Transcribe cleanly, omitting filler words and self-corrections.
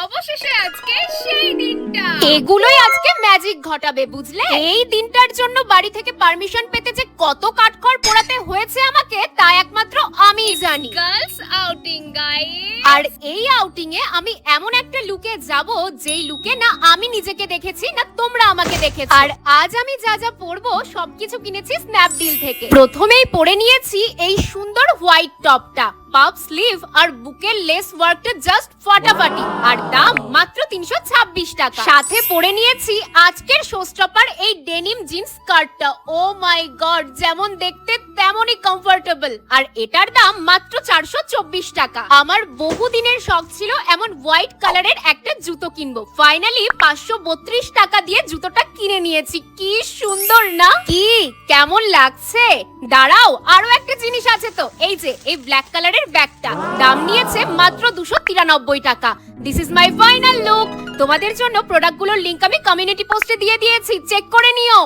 অবশেষে আজকে সেই দিনটা। এগুলোই আজকে ম্যাজিক ঘটাবে, বুঝলে? এই দিনটার জন্য বাড়ি থেকে পারমিশন পেতে যে কত কাঠখড় পোড়াতে হয়েছে আমাকে, তা একমাত্র আমিই জানি। Girls outing guys. আর এই আউটিং এ আমি এমন একটা লুকে যাব, যেই লুকে না আমি নিজেকে দেখেছি না তোমরা আমাকে দেখেছো। আর আজ আমি যা যা পরবো সবকিছু কিনেছি স্ন্যাপডিল থেকে। প্রথমেই পরে নিয়েছি এই সুন্দর হোয়াইট টপটা, পাফ স্লিভ আর বুকের লেস ওয়ার্কটা জাস্ট ফাটাফাটি, আর দাম মাত্র 326 টাকা। সাথে পরে নিয়েছি আজকের শোস্টপার এই ডেনিম জিন্স স্কার্টটা। ও মাই গড, যেমন দেখতে তেমনই কমফোর্টেবল, আর এটার দাম মাত্র 424 টাকা। আমার বহুদিনের শখ ছিল এমন হোয়াইট কালারের একটা জুতো কিনবো। ফাইনালি 532 টাকা দিয়ে জুতোটা কিনে নিয়েছি। কি সুন্দর না? কি কেমন লাগছে? দাঁড়াও, আরো একটা জিনিস আছে তো, এই যে এই ব্ল্যাক কালারের ব্যাগটা, দাম নিয়েছে মাত্র 293 টাকা। This is my final look. তোমাদের জন্য প্রোডাক্টগুলোর লিংক আমি কমিউনিটি পোস্টে দিয়ে দিয়েছি, চেক করে নিও।